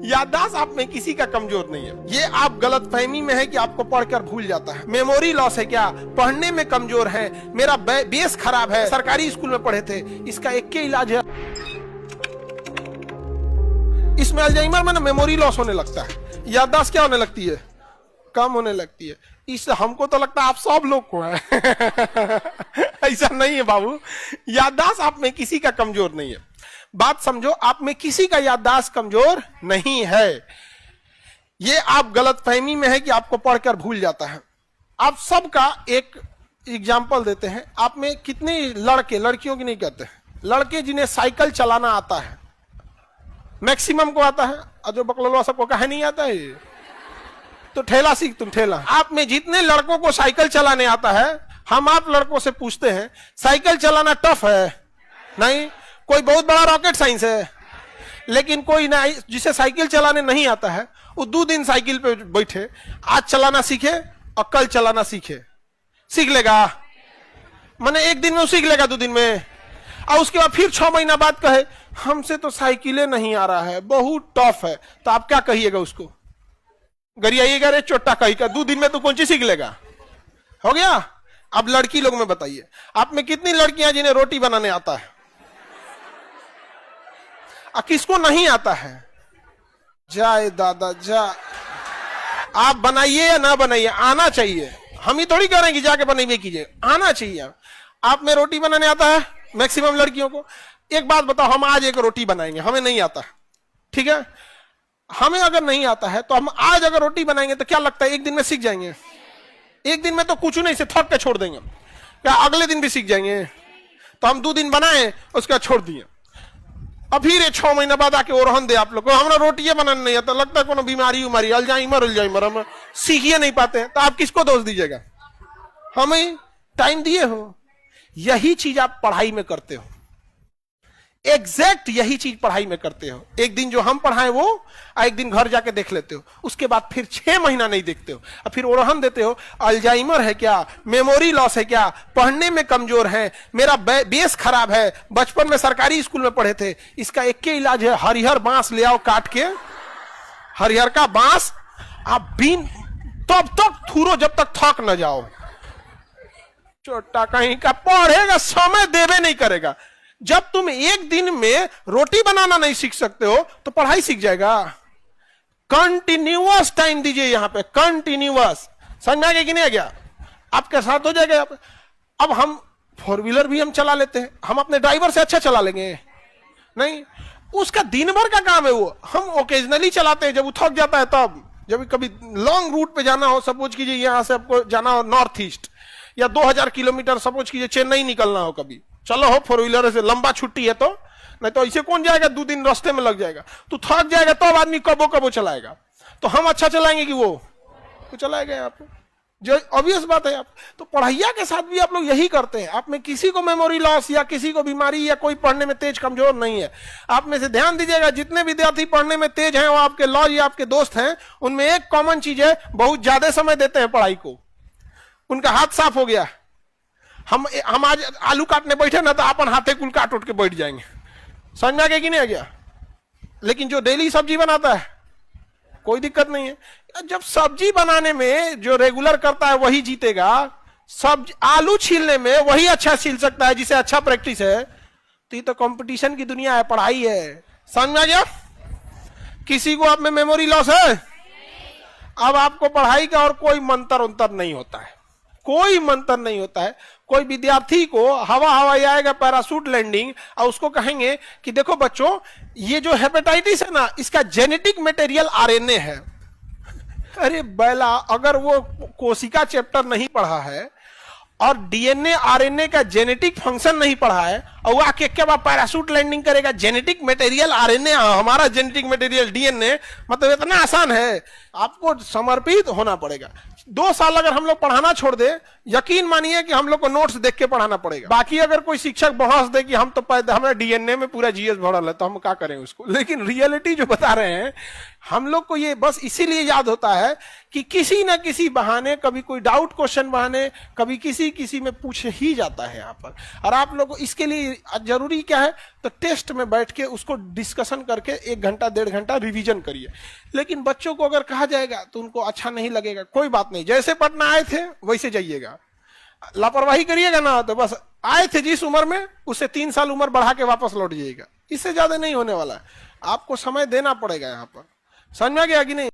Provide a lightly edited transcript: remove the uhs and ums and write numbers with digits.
याददाश्त आप में किसी का कमजोर नहीं है। ये आप गलतफहमी में है कि आपको पढ़कर भूल जाता है। मेमोरी लॉस है क्या? पढ़ने में कमजोर है, मेरा बेस खराब है, सरकारी स्कूल में पढ़े थे। इसका एक के इलाज है, इसमें अल्जाइमर में ना मेमोरी लॉस होने लगता है, याददाश्त क्या होने लगती है? कम होने लगती है। इस हमको तो लगता है आप सब लोग को है ऐसा नहीं है बाबू, याददाश्त आप में किसी का कमजोर नहीं है। बात समझो, आप में किसी का याददाश्त कमजोर नहीं है। ये आप गलतफहमी में है कि आपको पढ़कर भूल जाता है। आप सबका एक एग्जाम्पल देते हैं। आप में कितने लड़के, लड़कियों की नहीं कहते, लड़के जिन्हें साइकिल चलाना आता है, मैक्सिमम को आता है, और जो बकलवा सबको कहा नहीं आता है तो ठेला सीख तुम ठेला। आप में जितने लड़कों को साइकिल चलाने आता है, हम आप लड़कों से पूछते हैं साइकिल चलाना टफ है? नहीं। कोई बहुत बड़ा रॉकेट साइंस है? लेकिन कोई ना जिसे साइकिल चलाने नहीं आता है, वो 2 दिन साइकिल पे बैठे, आज चलाना सीखे और कल चलाना सीखे, सीख लेगा? माने एक दिन में वो सीख लेगा, 2 दिन में, और उसके बाद फिर 6 महीना बाद कहे हमसे तो साइकिलें नहीं आ रहा है, बहुत टफ है, तो आप क्या कहिएगा उसको? गरियाइएगा, रे चोटा कही का, 2 दिन में तो कौन चीज सीख लेगा? हो गया। अब लड़की लोग में बताइए, आप में कितनी लड़कियां जिन्हें रोटी बनाने आता है? किसको नहीं आता है? जाए दादा जा, आप बनाइए या ना बनाइए, आना चाहिए। हम ही थोड़ी कह रहे हैं कि जाके बनाइए कीजिए, आना चाहिए। आप में रोटी बनाने आता है मैक्सिमम लड़कियों को? एक बात बताओ, हम आज एक रोटी बनाएंगे, हमें नहीं आता, ठीक है, हमें अगर नहीं आता है तो हम आज अगर रोटी बनाएंगे तो क्या लगता है एक दिन में सीख जाएंगे? एक दिन में तो कुछ नहीं से थक के छोड़ देंगे। क्या अगले दिन भी सीख जाएंगे? तो हम 2 दिन बनाए, उसका छोड़ दिए, अब फिर 6 महीना बाद आके ओरहन दे आप लोग को हमरा रोटियां बनाने नहीं आता, लगता है कोनो बीमारी उमारी, अल्जाइमर हम सीख ही नहीं पाते हैं। तो आप किसको दोष दीजिएगा? हमें टाइम दिए हो। यही चीज आप पढ़ाई में करते हो, एग्जैक्ट यही चीज पढ़ाई में करते हो। एक दिन जो हम पढ़ाए वो, एक दिन घर जाके देख लेते हो, उसके बाद फिर 6 महीना नहीं देखते हो, और फिर ओरहन देते हो अल्जाइमर है क्या, मेमोरी लॉस है क्या, पढ़ने में कमजोर है, मेरा बेस खराब है, बचपन में सरकारी स्कूल में पढ़े थे। इसका एक के इलाज है, हरिहर बांस ले आओ काट के, हरिहर का बांस आप बीन तब तक थूरो जब तक थक न जाओ। छोटा कहीं का पढ़ेगा, समय देवे नहीं करेगा। जब तुम एक दिन में रोटी बनाना नहीं सीख सकते हो तो पढ़ाई सीख जाएगा? कंटिन्यूअस टाइम दीजिए यहां पे, कंटिन्यूअस। समझ में आ गया कि नहीं आ गया? आपके साथ हो जाएगा। अब हम 4 व्हीलर भी हम चला लेते हैं, हम अपने ड्राइवर से अच्छा चला लेंगे? नहीं, उसका दिन भर का काम है वो, हम ओकेजनली चलाते हैं जब वो थक जाता है तब। जब कभी लॉन्ग रूट पे जाना हो, सपोज कीजिए यहां से आपको जाना हो नॉर्थ ईस्ट, या 2000 किलोमीटर, सपोज कीजिए चेन्नई निकलना हो, कभी चलो हो 4 व्हीलर से, लंबा छुट्टी है तो, नहीं तो ऐसे कौन जाएगा, 2 दिन रास्ते में लग जाएगा, तो थक जाएगा तब आदमी कबो कबो चलाएगा। तो हम अच्छा चलाएंगे कि वो चलाएगा? आप जो ऑब्वियस बात है। आप तो पढ़ाइया के साथ भी आप लोग यही करते हैं। आप में किसी को मेमोरी लॉस या किसी को बीमारी या कोई पढ़ने में तेज कमजोर नहीं है। आप में से ध्यान दीजिएगा, जितने विद्यार्थी पढ़ने में तेज हैं वो आपके लॉ या आपके दोस्त हैं, उनमें एक कॉमन चीज है, बहुत ज्यादा समय देते हैं पढ़ाई को, उनका हाथ साफ हो गया। हम आज आलू काटने बैठे ना तो अपन हाथे कुल काट उठ के बैठ जाएंगे। समझ में आ गया कि नहीं आ गया? लेकिन जो डेली सब्जी बनाता है कोई दिक्कत नहीं है। जब सब्जी बनाने में जो रेगुलर करता है वही जीतेगा, सब्जी आलू छीलने में वही अच्छा छील सकता है जिसे अच्छा प्रैक्टिस है। तो ये तो कंपटीशन की दुनिया है, पढ़ाई है। समझ में आ गया? किसी को आप में मेमोरी लॉस है? अब आपको पढ़ाई का और कोई मंत्र उंतर नहीं होता है, कोई मंत्र नहीं होता है। कोई विद्यार्थी को हवा आएगा पैराशूट लैंडिंग, और उसको कहेंगे कि देखो बच्चों, ये जो हेपेटाइटिस है ना, इसका जेनेटिक मटेरियल आरएनए है। अरे बैला, अगर वो कोशिका चैप्टर नहीं पढ़ा है और डीएनए आरएनए का जेनेटिक फंक्शन नहीं पढ़ा है, और वो आके क्या बात पैराशूट लैंडिंग करेगा, जेनेटिक मटेरियल आरएनए, हमारा जेनेटिक मटेरियल डीएनए, मतलब इतना आसान है? आपको समर्पित होना पड़ेगा। 2 साल अगर हम लोग पढ़ाना छोड़ दे, यकीन मानिए कि हम लोग को नोट्स देख के पढ़ाना पड़ेगा। बाकी अगर कोई शिक्षक बहस दे कि हम तो हमारे डीएनए में पूरा जीएस भरल है, तो हम क्या करें उसको? लेकिन रियलिटी जो बता रहे हैं, हम लोग को ये बस इसीलिए याद होता है कि किसी ना किसी बहाने, कभी कोई डाउट क्वेश्चन बहाने, कभी किसी में पूछ ही जाता है यहाँ पर। और आप लोग को इसके लिए जरूरी क्या है, तो टेस्ट में बैठ के उसको डिस्कशन करके 1 घंटा 1.5 घंटा रिवीजन करिए। लेकिन बच्चों को अगर कहा जाएगा तो उनको अच्छा नहीं लगेगा, कोई बात नहीं, जैसे पटना आए थे वैसे जाइएगा। लापरवाही करिएगा ना तो बस आए थे जिस उम्र में उससे 3 साल उम्र बढ़ा के वापस लौट जाइएगा, इससे ज्यादा नहीं होने वाला है। आपको समय देना पड़ेगा यहाँ पर, समझ में आ गया कि नहीं?